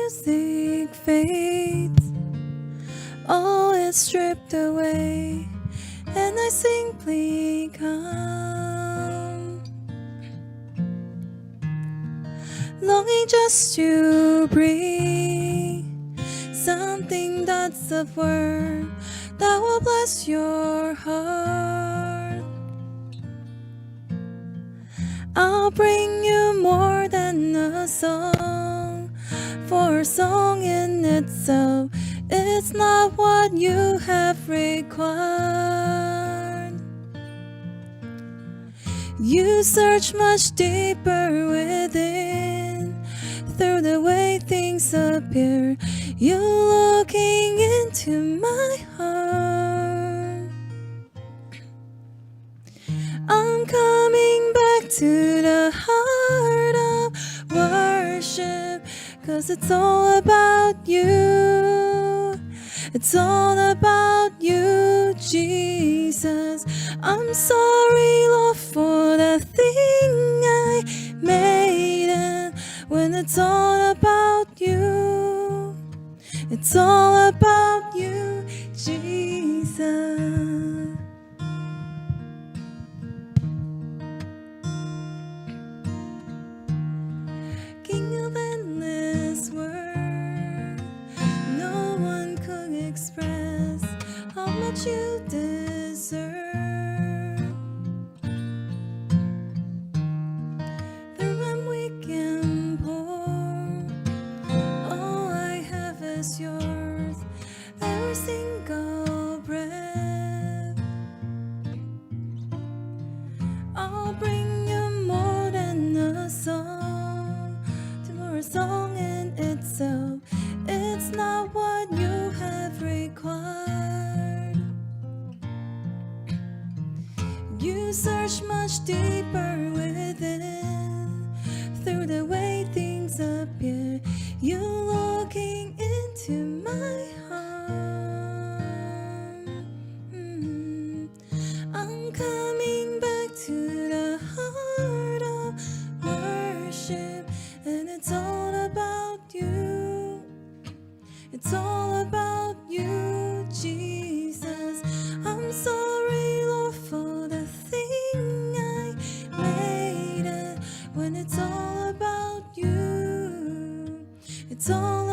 music fades, all is stripped away, and I simply come, longing just to breathe something that's of worth that will bless your heart. I'll bring you more than a song, for a song in itself, it's not what you have required. You search much deeper within, through the way things appear. You're looking into my heart. I'm coming back to the heart of worship, 'cause it's all about you. It's all about you, Jesus. I'm sorry, Lord, for the thing I made it. When it's all about you, it's all about you, Jesus. King of endless worth, no one could express how much you deserve. Through I'm weak and poor, all I have is yours, every single breath. I'll bring you more than a song, for a song in itself, it's not what you have required. You search much deeper within, through the way things appear. You're looking into my heart. I'm coming back to the heart of worship, and it's all about you. It's all about you, Jesus. I'm sorry, Lord, for the thing I made it. When it's all about you, it's all